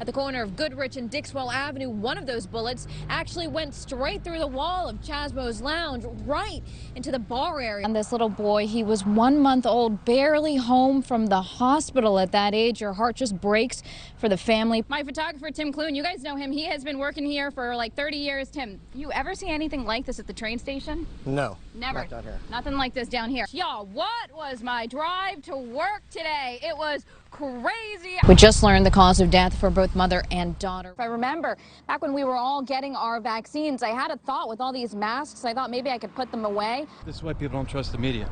At the corner of Goodrich and Dixwell Avenue, one of those bullets actually went straight through the wall of Chasmo's Lounge, right into the bar area. And this little boy, he was 1 month old, barely home from the hospital at that age. Your heart just breaks for the family. My photographer, Tim Clune, you guys know him. He has been working here for like 30 years. Tim, you ever see anything like this at the train station? No. Never. Not down here. Nothing like this down here. Y'all, what was my drive to work today? It was crazy. We just learned the cause of death for both mother and daughter. If I remember, back when we were all getting our vaccines, I had a thought with all these masks. I thought maybe I could put them away. This is why people don't trust the media.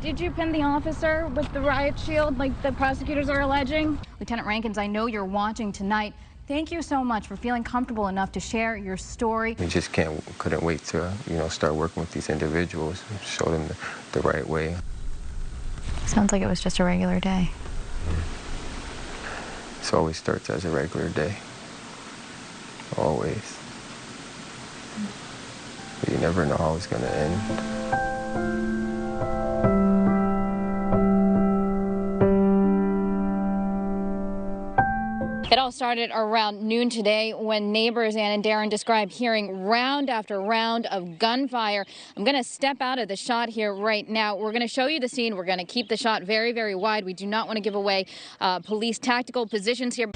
Did you pin the officer with the riot shield like the prosecutors are alleging? Lieutenant Rankins, I know you're watching tonight. Thank you so much for feeling comfortable enough to share your story. We just couldn't wait to, start working with these individuals and show them the right way. Sounds like it was just a regular day. It always starts as a regular day. Always. But you never know how it's going to end. It all started around noon today when neighbors Ann and Darren described hearing round after round of gunfire. I'm going to step out of the shot here right now. We're going to show you the scene. We're going to keep the shot very, very wide. We do not want to give away police tactical positions here.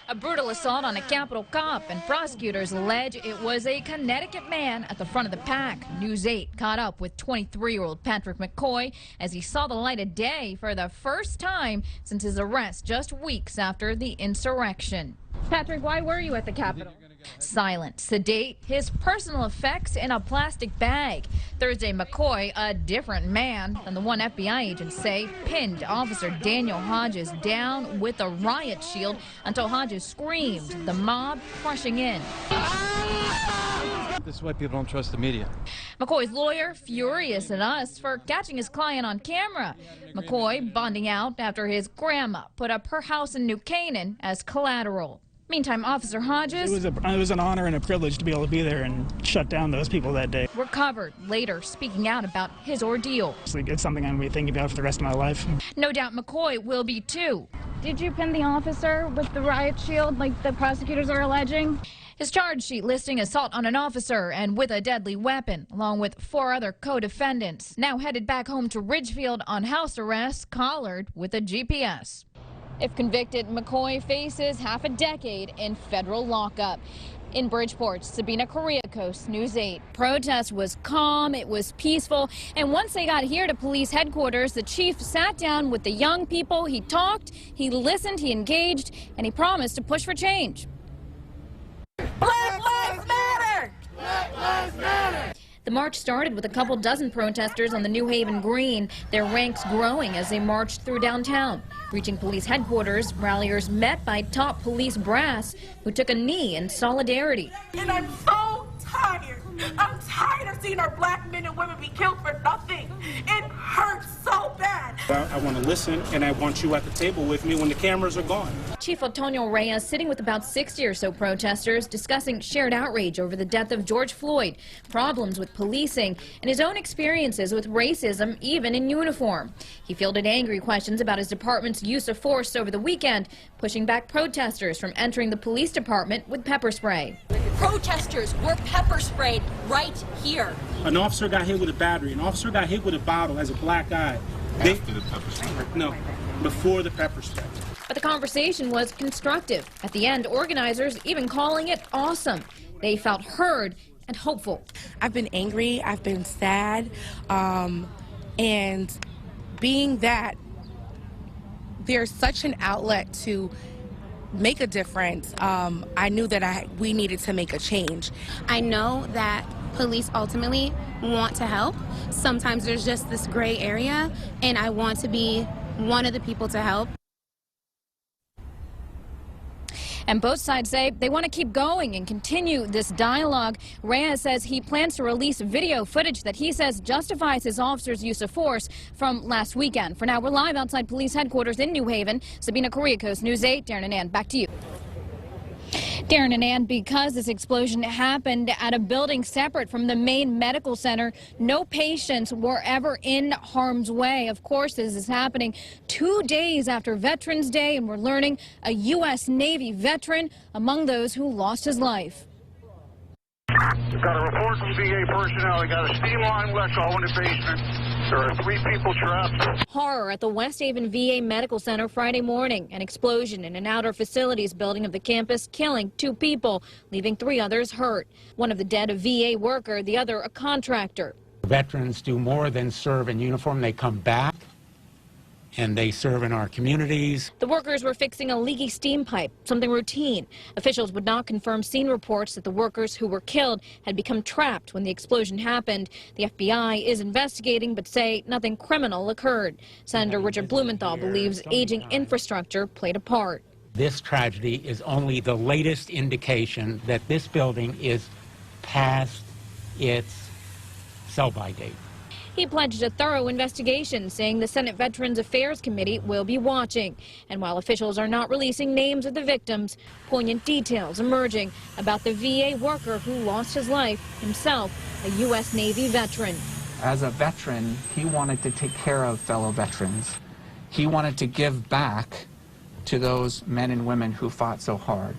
A brutal assault on a Capitol cop, and prosecutors allege it was a Connecticut man at the front of the pack. News 8 caught up with 23-year-old Patrick McCoy as he saw the light of day for the first time since his arrest just weeks after the insurrection. Patrick, why were you at the Capitol? Silent, sedate, his personal effects in a plastic bag. Thursday, McCoy, a different man than the one FBI agents say, pinned Officer Daniel Hodges down with a riot shield until Hodges screamed, the mob crushing in. This is why people don't trust the media. McCoy's lawyer furious at us for catching his client on camera. McCoy bonding out after his grandma put up her house in New Canaan as collateral. Meantime, Officer Hodges... It was an honor and a privilege to be able to be there and shut down those people that day. recovered, later speaking out about his ordeal. It's something I'm going to be thinking about for the rest of my life. No doubt McCoy will be too. Did you pin the officer with the riot shield like the prosecutors are alleging? His charge sheet listing assault on an officer and with a deadly weapon, along with 4 other co-defendants. Now headed back home to Ridgefield on house arrest, collared with a GPS. If convicted, McCoy faces half a decade in federal lockup. In Bridgeport, Sabina, Koreacoast, News 8. Protest was calm, it was peaceful, and once they got here to police headquarters, the chief sat down with the young people. He talked, he listened, he engaged, and he promised to push for change. Black Lives Matter! Black Lives Matter! The march started with a couple dozen protesters on the New Haven Green, their ranks growing as they marched through downtown. Reaching police headquarters, ralliers met by top police brass who took a knee in solidarity. And I'm so tired. I'm tired of seeing our black men and women be killed for nothing. It hurts so bad. I want to listen, and I want you at the table with me when the cameras are gone. Chief Antonio Reyes sitting with about 60 or so protesters discussing shared outrage over the death of George Floyd, problems with policing, and his own experiences with racism, even in uniform. He fielded angry questions about his department's use of force over the weekend, pushing back protesters from entering the police department with pepper spray. Protesters were pepper sprayed right here. An officer got hit with a battery. An officer got hit with a bottle as a black guy. After the pepper spray? No, before the pepper spray. But the conversation was constructive. At the end, organizers even calling it awesome. They felt heard and hopeful. I've been angry, I've been sad, and being that there's such an outlet to make a difference, I knew that we needed to make a change. I know that police ultimately want to help. Sometimes there's just this gray area, and I want to be one of the people to help. And both sides say they want to keep going and continue this dialogue. Reyes says he plans to release video footage that he says justifies his officers' use of force from last weekend. For now, we're live outside police headquarters in New Haven. Sabina, Koreacoast, News 8. Darren and Ann, back to you. Darren and Ann, because this explosion happened at a building separate from the main medical center, no patients were ever in harm's way. Of course, this is happening 2 days after Veterans Day, and we're learning a U.S. Navy veteran among those who lost his life. We've got a report from VA personnel. They got a steam line electrical in the basement. There are 3 people trapped. Horror at the West Haven VA Medical Center Friday morning. An explosion in an outer facilities building of the campus, killing 2 people, leaving 3 others hurt. One of the dead a VA worker, the other a contractor. Veterans do more than serve in uniform. They come back and they serve in our communities. The workers were fixing a leaky steam pipe, something routine. Officials would not confirm scene reports that the workers who were killed had become trapped when the explosion happened. The FBI is investigating, but say nothing criminal occurred. Senator Richard Blumenthal believes aging infrastructure played a part. This tragedy is only the latest indication that this building is past its sell-by date. He pledged a thorough investigation, saying the Senate Veterans Affairs Committee will be watching. And while officials are not releasing names of the victims, poignant details emerging about the VA worker who lost his life, himself a U.S. Navy veteran. As a veteran, he wanted to take care of fellow veterans. He wanted to give back to those men and women who fought so hard.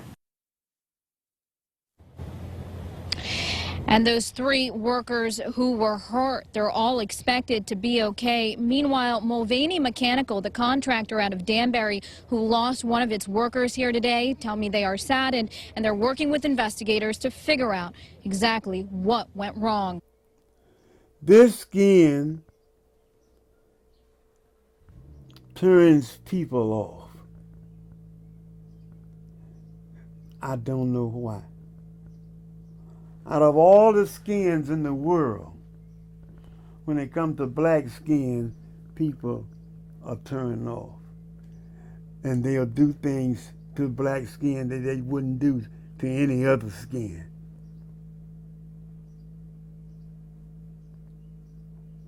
And those 3 workers who were hurt, they're all expected to be okay. Meanwhile, Mulvaney Mechanical, the contractor out of Danbury who lost one of its workers here today, tell me they are saddened, and they're working with investigators to figure out exactly what went wrong. This skin turns people off. I don't know why. Out of all the skins in the world, when it comes to black skin, people are turned off. And they'll do things to black skin that they wouldn't do to any other skin.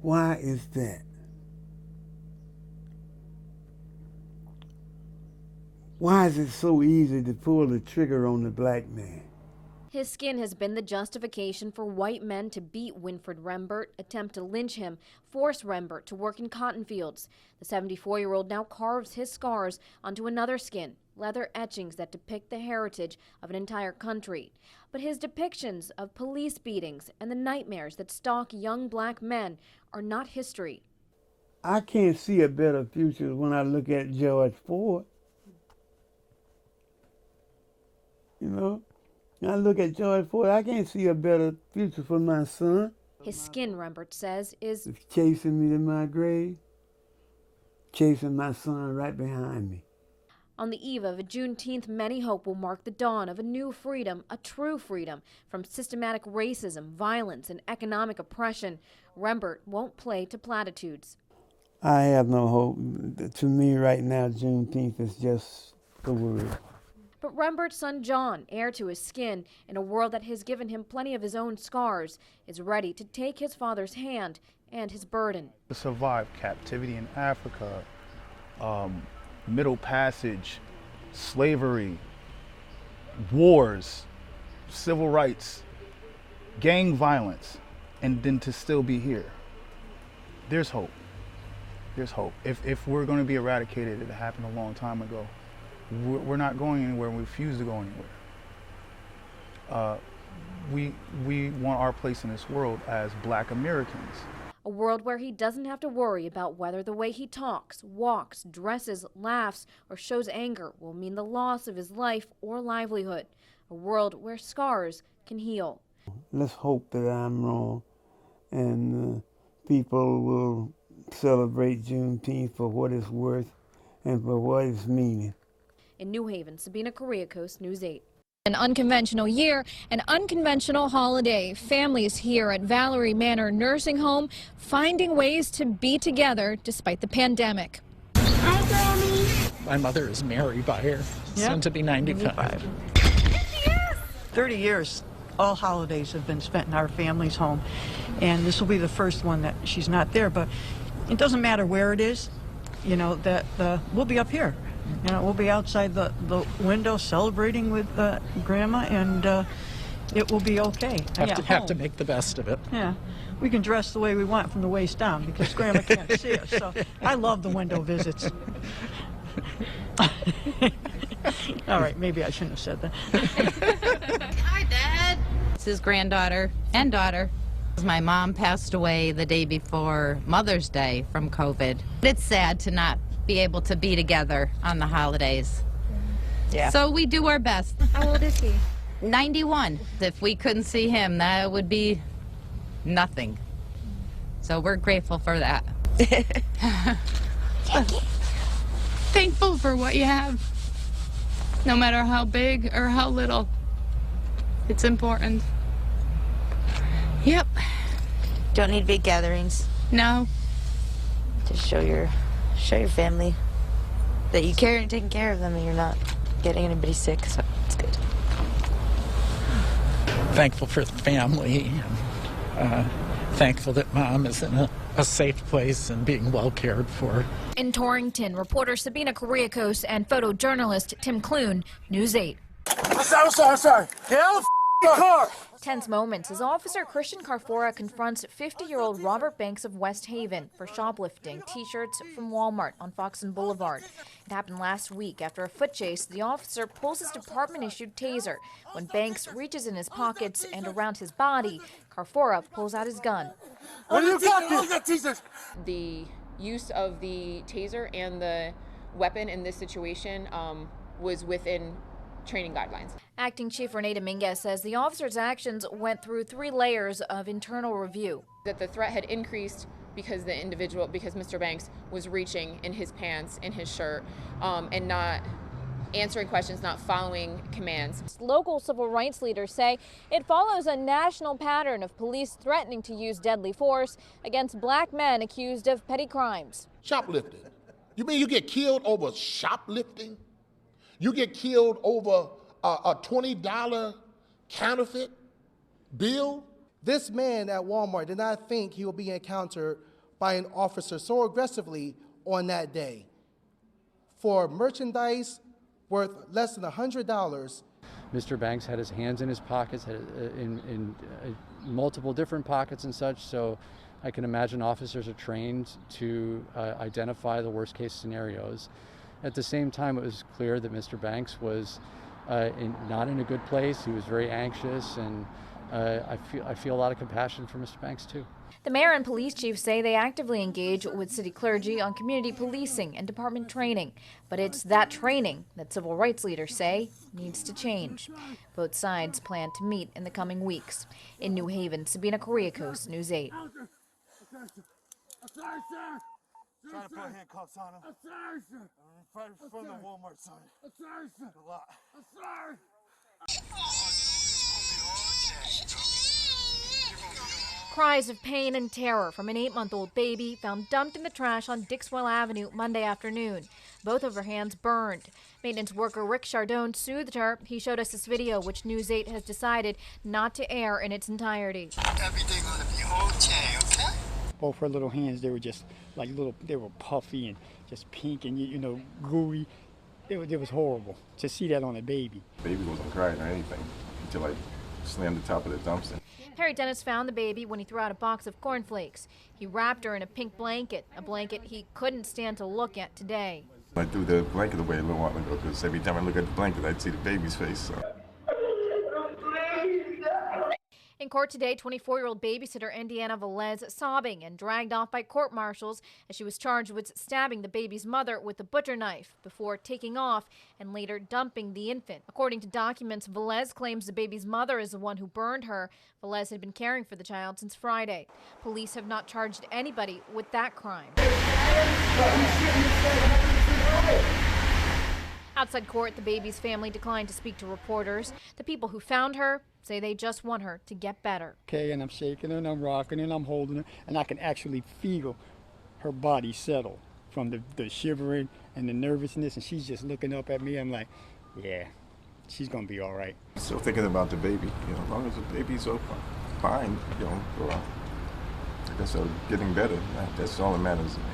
Why is that? Why is it so easy to pull the trigger on the black man? His skin has been the justification for white men to beat Winfred Rembert, attempt to lynch him, force Rembert to work in cotton fields. The 74-year-old now carves his scars onto another skin, leather etchings that depict the heritage of an entire country. But his depictions of police beatings and the nightmares that stalk young black men are not history. I can't see a better future when I look at George Ford. You know? I look at George Ford, I can't see a better future for my son. His skin, Rembert says, is chasing me to my grave, chasing my son right behind me. On the eve of a Juneteenth, many hope will mark the dawn of a new freedom, a true freedom from systematic racism, violence, and economic oppression. Rembert won't play to platitudes. I have no hope. To me right now, Juneteenth is just the word. But Rembert's son John, heir to his skin, in a world that has given him plenty of his own scars, is ready to take his father's hand and his burden. To survive captivity in Africa, Middle Passage, slavery, wars, civil rights, gang violence, and then to still be here. There's hope. There's hope. If we're going to be eradicated, it happened a long time ago. We're not going anywhere. We refuse to go anywhere. We want our place in this world as black Americans. A world where he doesn't have to worry about whether the way he talks, walks, dresses, laughs, or shows anger will mean the loss of his life or livelihood. A world where scars can heal. Let's hope that I'm wrong and people will celebrate Juneteenth for what it's worth and for what it's meaning. In New Haven, Sabina, Korea Coast, News 8. An unconventional year, an unconventional holiday. Families here at Valerie Manor Nursing Home finding ways to be together despite the pandemic. Hi, Granny. My mother is Mary Byer, soon to be 95. 30 years, all holidays have been spent in our family's home, and this will be the first one that she's not there, but it doesn't matter where it is, you know, that we'll be up here. You know, we'll be outside the window celebrating with Grandma, and it will be okay. Have to make the best of it. Yeah. We can dress the way we want from the waist down because Grandma can't see us. So I love the window visits. All right, maybe I shouldn't have said that. Hi, Dad. It's his granddaughter and daughter. My mom passed away the day before Mother's Day from COVID. It's sad to not be able to be together on the holidays. Yeah. So we do our best. How old is he? 91. If we couldn't see him, that would be nothing. So we're grateful for that. Thankful for what you have. No matter how big or how little. It's important. Yep. Don't need big gatherings. No. Just show your family that you care and taking care of them and you're not getting anybody sick, so it's good. Thankful for the family. And, thankful that Mom is in a safe place and being well cared for. In Torrington, reporter Sabina Koreakos and photojournalist Tim Clune, News 8. Sorry. Hell, car. Tense moments as Officer Christian Carfora confronts 50-year-old Robert Banks of West Haven for shoplifting T-shirts from Walmart on Foxen Boulevard. It happened last week. After a foot chase, the officer pulls his department-issued taser. When Banks reaches in his pockets and around his body, Carfora pulls out his gun. What do you got? The use of the taser and the weapon in this situation was within training guidelines. Acting Chief Renee Dominguez says the officer's actions went through 3 layers of internal review. That the threat had increased because Mr. Banks was reaching in his pants, in his shirt, and not answering questions, not following commands. Local civil rights leaders say it follows a national pattern of police threatening to use deadly force against black men accused of petty crimes. Shoplifting. You mean you get killed over shoplifting? You get killed over a $20 counterfeit bill? This man at Walmart did not think he would be encountered by an officer so aggressively on that day. For merchandise worth less than $100. Mr. Banks had his hands in his pockets, had in multiple different pockets and such, so I can imagine officers are trained to identify the worst case scenarios. At the same time, it was clear that Mr. Banks was not in a good place. He was very anxious, and I feel a lot of compassion for Mr. Banks too. The mayor and police chief say they actively engage with city clergy on community policing and department training. But it's that training that civil rights leaders say needs to change. Both sides plan to meet in the coming weeks. In New Haven, Sabina Koreakos, News 8. Trying to put handcuffs on him. Right in front of the Walmart sign. A lot. Cries of pain and terror from an 8-month-old baby found dumped in the trash on Dixwell Avenue Monday afternoon. Both of her hands burned. Maintenance worker Rick Chardone soothed her. He showed us this video, which News 8 has decided not to air in its entirety. Everything gonna be okay, okay? Both her little hands, they were just like they were puffy and just pink and, you know, gooey. It was horrible to see that on a baby. Baby wasn't crying or anything until I slammed the top of the dumpster. Harry Dennis found the baby when he threw out a box of cornflakes. He wrapped her in a pink blanket, a blanket he couldn't stand to look at today. I threw the blanket away a little while ago because every time I look at the blanket, I'd see the baby's face. So. In court today, 24-year-old babysitter Indiana Velez sobbing and dragged off by court marshals as she was charged with stabbing the baby's mother with a butcher knife before taking off and later dumping the infant. According to documents, Velez claims the baby's mother is the one who burned her. Velez had been caring for the child since Friday. Police have not charged anybody with that crime. Outside court, the baby's family declined to speak to reporters. The people who found her say they just want her to get better. Okay, and I'm shaking her and I'm rocking her and I'm holding her, and I can actually feel her body settle from the shivering and the nervousness, and she's just looking up at me. I'm like, yeah, she's gonna be all right. Still thinking about the baby. You know, as long as the baby's fine, you know, I guess getting better. That's all that matters to me.